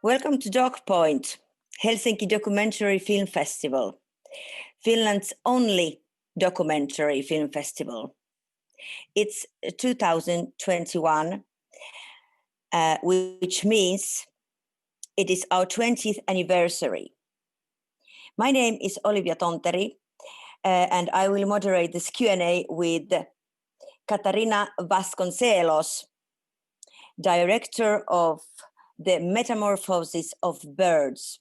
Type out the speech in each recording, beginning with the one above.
Welcome to DocPoint, Helsinki Documentary Film Festival, Finland's only documentary film festival. It's 2021, which means it is our 20th anniversary. My name is Olivia Tonteri, and I will moderate this Q&A with Catarina Vasconcelos, director of the Metamorphosis of Birds,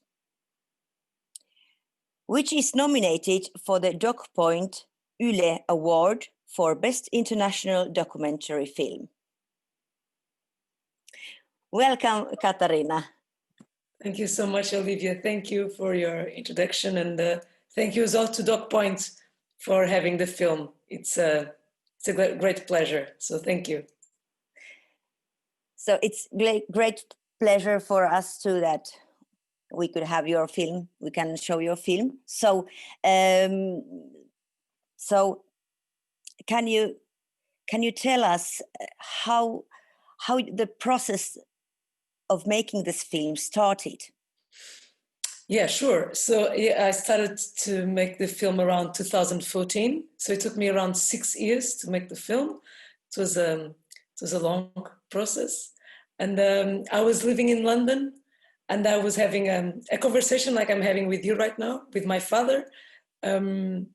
which is nominated for the DocPoint-Yle Award for Best International Documentary Film. Welcome, Catarina. Thank you so much, Olivia. Thank you for your introduction, and thank you as well to DocPoint for having the film. It's a great pleasure, so thank you. So it's great pleasure for us too that we could have your film. We can show your film. So, can you tell us how the process of making this film started? Yeah, sure. So I started to make the film around 2014. So it took me around 6 years to make the film. It was a long process. And I was living in London, and I was having a conversation like I'm having with you right now, with my father, through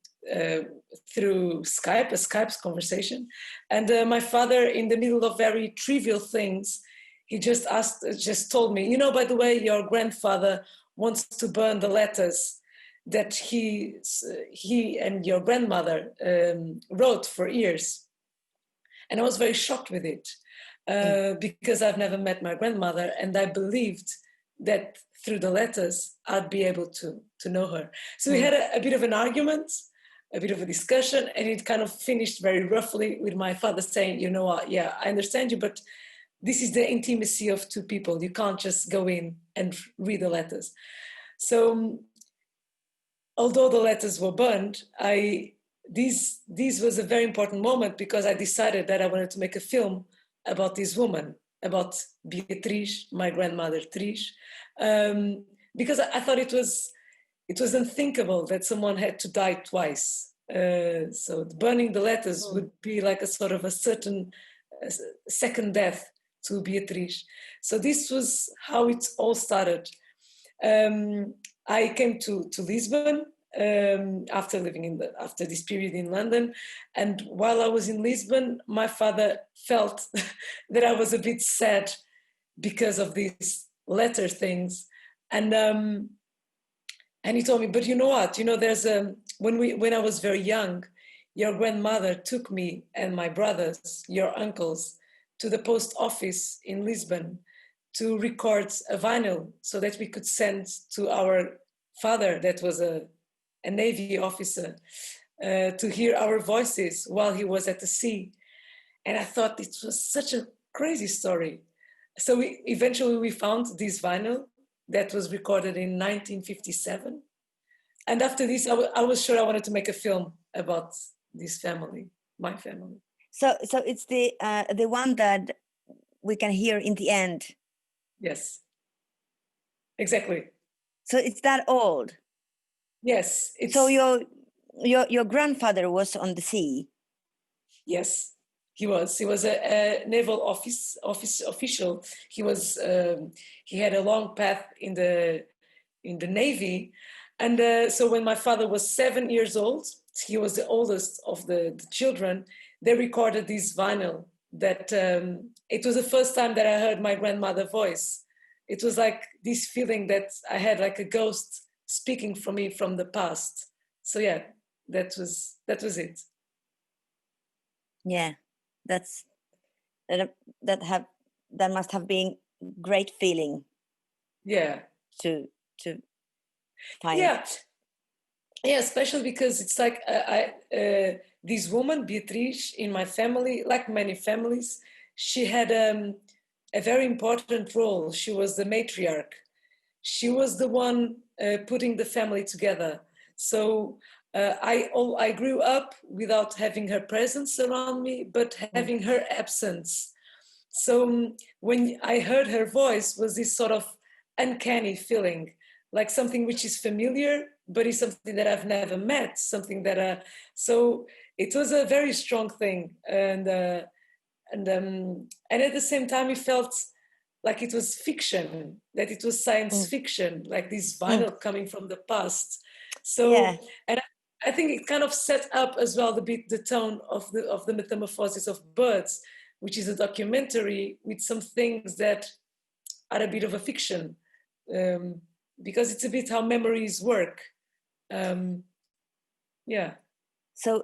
Skype, a Skype conversation. And my father, in the middle of very trivial things, he just told me, by the way, your grandfather wants to burn the letters that he and your grandmother wrote for years. And I was very shocked with it because I've never met my grandmother, and I believed that through the letters I'd be able to know her. So we had a bit of an argument, a bit of a discussion, and it kind of finished very roughly with my father saying, you know what, yeah, I understand you, but this is the intimacy of two people. You can't just go in and read the letters. So although the letters were burned, this was a very important moment because I decided that I wanted to make a film about this woman, about Beatriz, my grandmother Trish, because I thought it was unthinkable that someone had to die twice. So burning the letters would be like a sort of a certain second death to Beatriz. So this was how it all started. I came to Lisbon after this period in London, and while I was in Lisbon, my father felt that I was a bit sad because of these letter things, and he told me, but you know what? There's when I was very young, your grandmother took me and my brothers, your uncles, to the post office in Lisbon to record a vinyl so that we could send to our father, that was a Navy officer, to hear our voices while he was at the sea. And I thought it was such a crazy story. So eventually we found this vinyl that was recorded in 1957. And after this, I was sure I wanted to make a film about this family, my family. So it's the one that we can hear in the end. Yes, exactly. So it's that old. Yes. So your grandfather was on the sea. Yes, he was. He was a naval official. He was. He had a long path in the Navy, and so when my father was 7 years old, he was the oldest of the children. They recorded this vinyl. That it was the first time that I heard my grandmother's voice. It was like this feeling that I had like a ghost speaking from me from the past. So yeah, that was it. Yeah, that must have been great feeling. Yeah. To find. Yeah, especially because it's like this woman, Beatriz, in my family, like many families, she had a very important role. She was the matriarch. She was the one putting the family together. So I grew up without having her presence around me, but having her absence. So when I heard her voice, was this sort of uncanny feeling, like something which is familiar, but is something that I've never met, something that, so it was a very strong thing. And at the same time, it felt like it was fiction, that it was science fiction, like this vinyl coming from the past. So, and I think it kind of set up as well the tone of the Metamorphosis of Birds, which is a documentary with some things that are a bit of a fiction, because it's a bit how memories work. Yeah. So,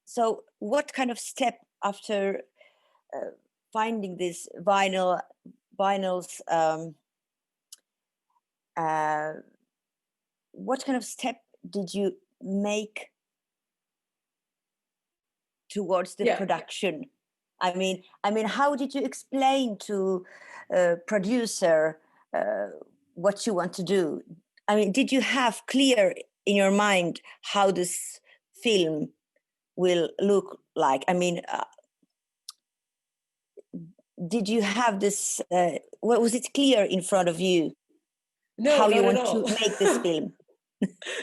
so what kind of step after finding these vinyls? What kind of step did you make towards the production? I mean, how did you explain to a producer what you want to do? I mean, did you have clear in your mind how this film will look like? I mean, did you have this? Was it clear in front of you how you want to make this film?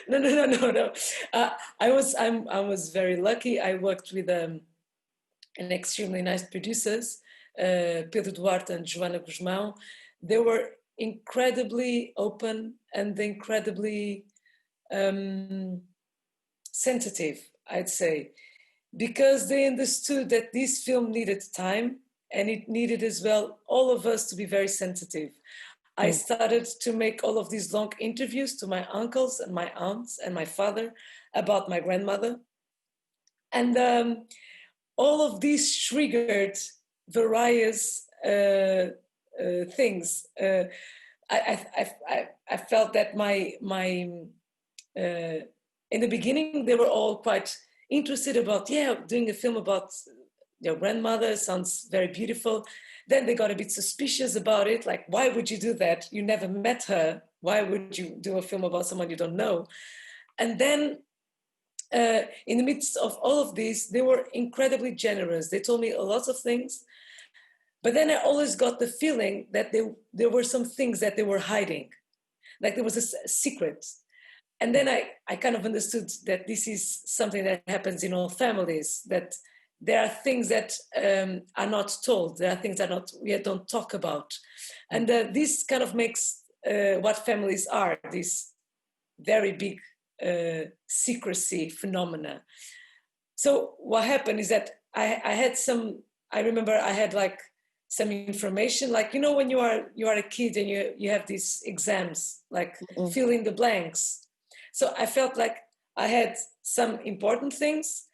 No. I was very lucky. I worked with an extremely nice producers, Pedro Duarte and Joana Guzmão. They were incredibly open and incredibly sensitive, I'd say, because they understood that this film needed time, and it needed as well all of us to be very sensitive. I started to make all of these long interviews to my uncles and my aunts and my father about my grandmother. And all of these triggered various things. I felt that in the beginning, they were all quite interested about, doing a film about your grandmother sounds very beautiful. Then they got a bit suspicious about it. Like, why would you do that? You never met her. Why would you do a film about someone you don't know? And then in the midst of all of this, they were incredibly generous. They told me a lot of things. But then I always got the feeling that there were some things that they were hiding. Like there was a secret. And then I kind of understood that this is something that happens in all families, that there are things that are not told. There are things that we don't talk about. And this kind of makes what families are, this very big secrecy phenomena. So what happened is that I remember I had like some information, like, when you are a kid and you have these exams, like fill in the blanks. So I felt like I had some important things,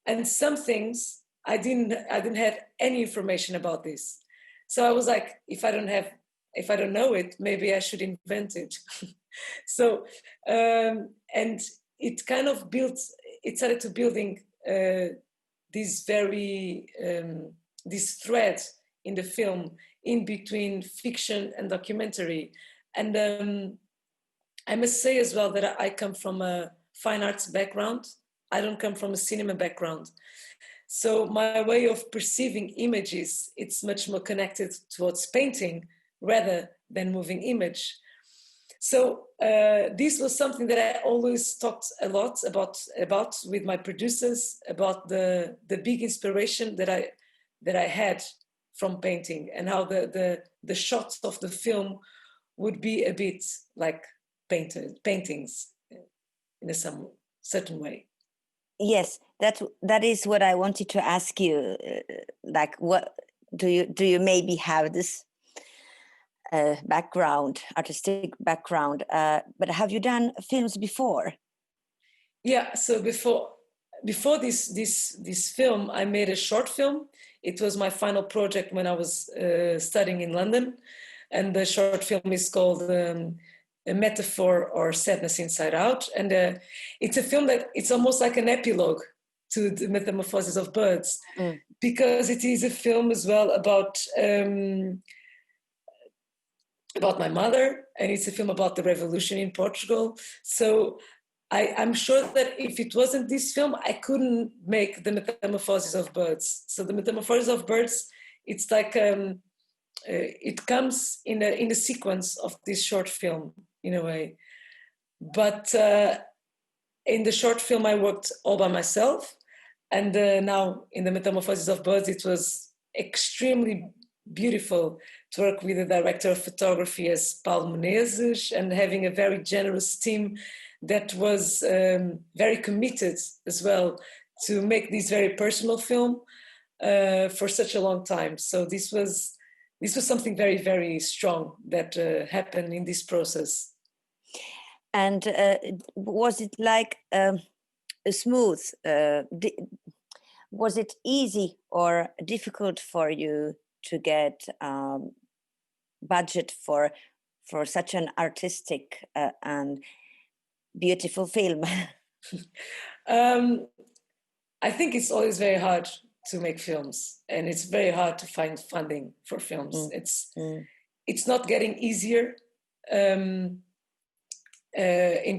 and some things I didn't have any information about this. So I was like, if I don't know it, maybe I should invent it. So and it kind of started to building this thread in the film in between fiction and documentary. And I must say as well that I come from a fine arts background. I don't come from a cinema background. So my way of perceiving images, it's much more connected towards painting rather than moving image. So this was something that I always talked a lot about with my producers, about the big inspiration that I had from painting, and how the shots of the film would be a bit like paintings in some certain way. Yes, that is what I wanted to ask you. Like, what do you maybe have this artistic background? But have you done films before? Yeah. So before this film, I made a short film. It was my final project when I was studying in London, and the short film is called A Metaphor or Sadness Inside Out. And it's a film that it's almost like an epilogue to the Metamorphosis of Birds, because it is a film as well about my mother, and it's a film about the revolution in Portugal. So I'm sure that if it wasn't this film, I couldn't make the Metamorphosis of Birds. So the Metamorphosis of Birds, it's like it comes in the sequence of this short film in a way. But in the short film, I worked all by myself, and now in the Metamorphosis of Birds, it was extremely beautiful to work with the director of photography as Paulo Menezes, and having a very generous team that was very committed as well to make this very personal film for such a long time. So this was something very, very strong that happened in this process. And was it like smooth? Was it easy or difficult for you to get budget for such an artistic and beautiful film? I think it's always very hard to make films, and it's very hard to find funding for films. It's not getting easier. In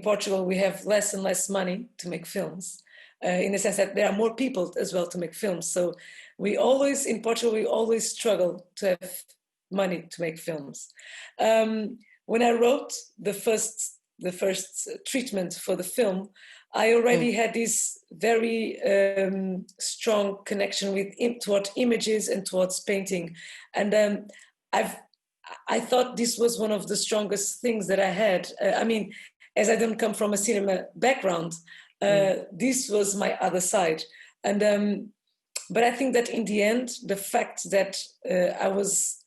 Portugal, we have less and less money to make films, in the sense that there are more people as well to make films. So in Portugal, we always struggle to have money to make films. When I wrote the first treatment for the film, I already had this very strong connection toward images and towards painting. And I thought this was one of the strongest things that I had. I mean, as I don't come from a cinema background, this was my other side. And but I think that in the end, the fact that I was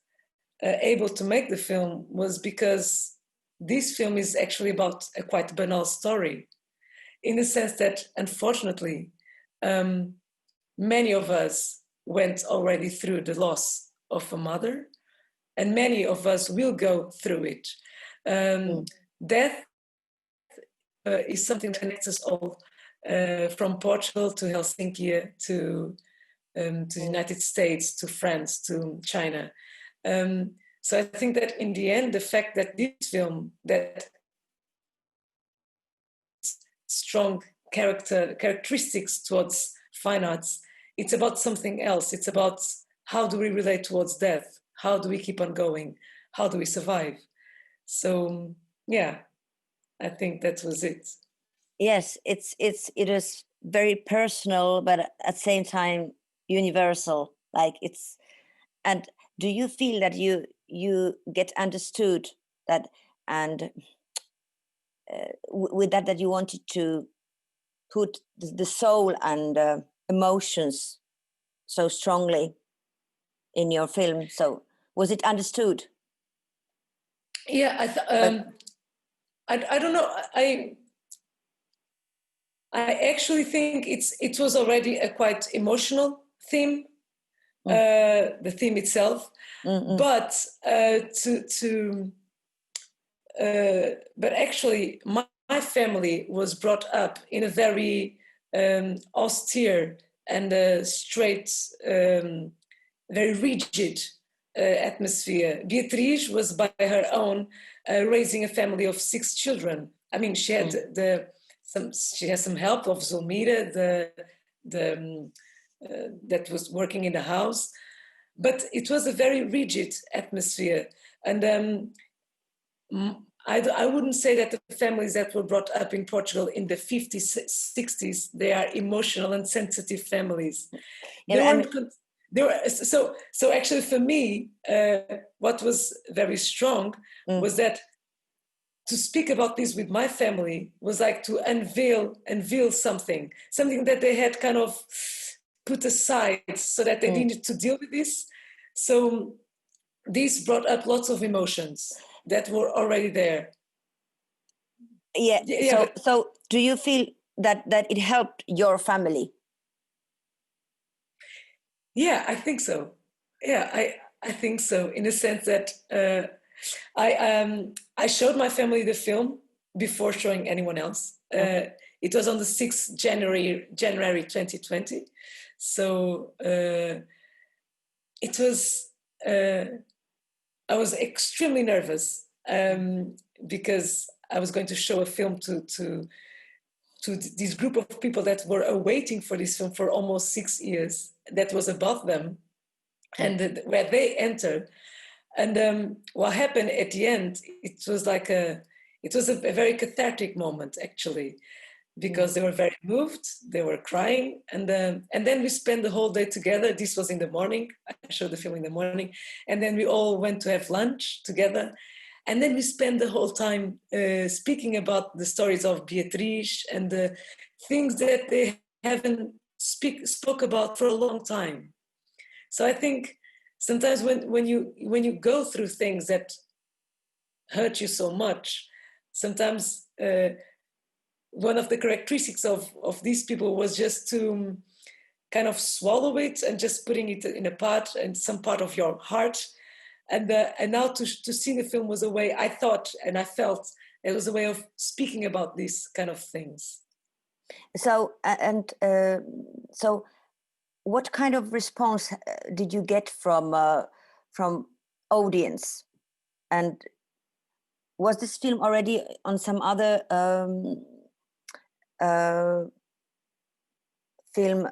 able to make the film was because this film is actually about a quite banal story, in the sense that, unfortunately, many of us went already through the loss of a mother, and many of us will go through it. Death is something that connects us all, from Portugal to Helsinki to the United States, to France, to China. So I think that in the end, the fact that this film, that strong characteristics towards fine arts, it's about something else. It's about how do we relate towards death? How do we keep on going? How do we survive? So yeah, I think that was it. Yes, it is very personal, but at the same time universal. Like it's, and do you feel that you get understood, that, and with that you wanted to put the soul and emotions so strongly in your film? So was it understood? Yeah, I don't know. I actually think it was already a quite emotional theme, the theme itself. But but actually, my family was brought up in a very austere and straight, very rigid atmosphere. Beatriz was by her own raising a family of 6 children. I mean, she had she has some help of Zulmira, that was working in the house, but it was a very rigid atmosphere. And I wouldn't say that the families that were brought up in Portugal in the 50s, 60s, they are emotional and sensitive families. So actually for me, what was very strong was that to speak about this with my family was like to unveil something that they had kind of put aside so that they didn't need to deal with this. So this brought up lots of emotions that were already there. Yeah. So do you feel that it helped your family? Yeah, I think so. Yeah, I think so, in the sense that I showed my family the film before showing anyone else. It was on the 6th January 2020. So it was, I was extremely nervous because I was going to show a film to this group of people that were waiting for this film for almost 6 years, that was above them, and where they enter. And what happened at the end, it was a very cathartic moment, actually, because they were very moved, they were crying, and then we spent the whole day together. This was in the morning. I showed the film in the morning, and then we all went to have lunch together, and then we spent the whole time speaking about the stories of Beatriz and the things that they haven't spoke about for a long time. So I think sometimes when you go through things that hurt you so much, sometimes one of the characteristics of these people was just to kind of swallow it and just putting it in a part and some part of your heart. And now to see the film was a way, I thought and I felt it was a way of speaking about these kind of things. So so what kind of response did you get from audience? And was this film already on some other film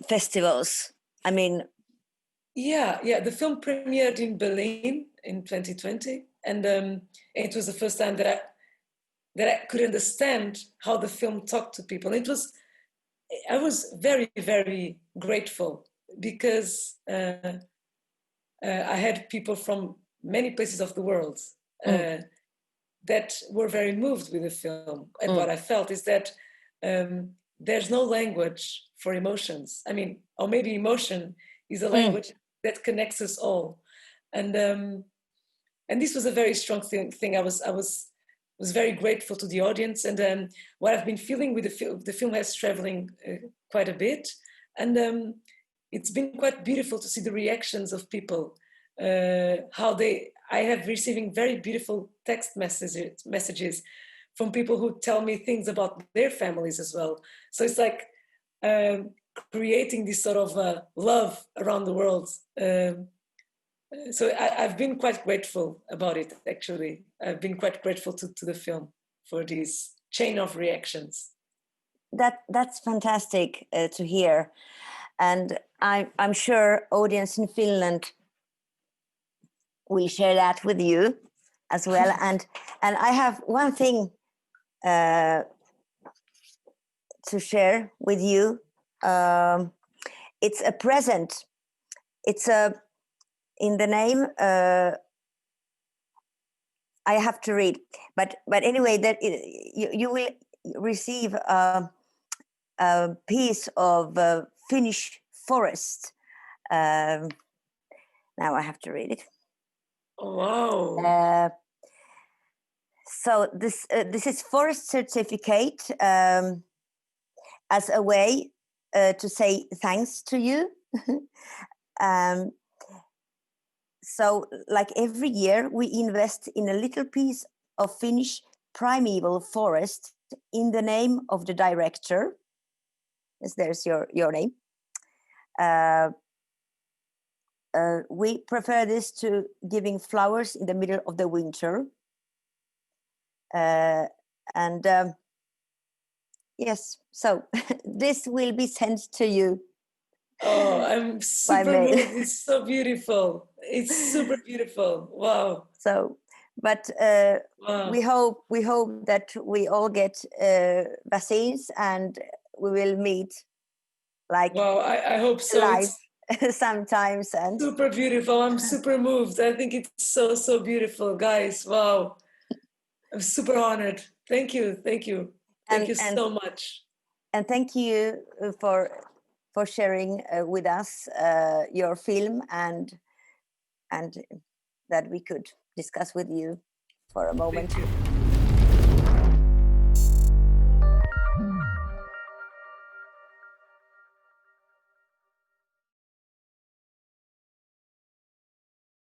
festivals? I mean, yeah, the film premiered in Berlin in 2020, and it was the first time that I could understand how the film talked to people. I was very, very grateful because I had people from many places of the world that were very moved with the film. And what I felt is that there's no language for emotions. I mean, or maybe emotion is a language that connects us all. And this was a very strong thing. I was very grateful to the audience, and what I've been feeling with the film has traveling quite a bit, and it's been quite beautiful to see the reactions of people. I have receiving very beautiful text messages from people who tell me things about their families as well. So it's like creating this sort of love around the world. So I've been quite grateful about it, actually. I've been quite grateful to the film for this chain of reactions. That's fantastic to hear. And I'm sure audience in Finland will share that with you as well. and I have one thing to share with you. It's a present. It's in the name. I have to read, but anyway, that you will receive a piece of Finnish forest. Now I have to read it. Oh, wow. So this is forest certificate as a way to say thanks to you. So, like every year, we invest in a little piece of Finnish primeval forest in the name of the director. Yes, there's your name. We prefer this to giving flowers in the middle of the winter. Yes, so this will be sent to you. Oh, I'm super moved. It's so beautiful. It's super beautiful. Wow. So, but wow. we hope that we all get vaccines and we will meet like wow. I hope so. Live sometimes. And super beautiful. I'm super moved. I think it's so beautiful, guys. Wow. I'm super honored. Thank you. Thank you so much. And thank you for sharing with us your film and that we could discuss with you for a moment. Thank you.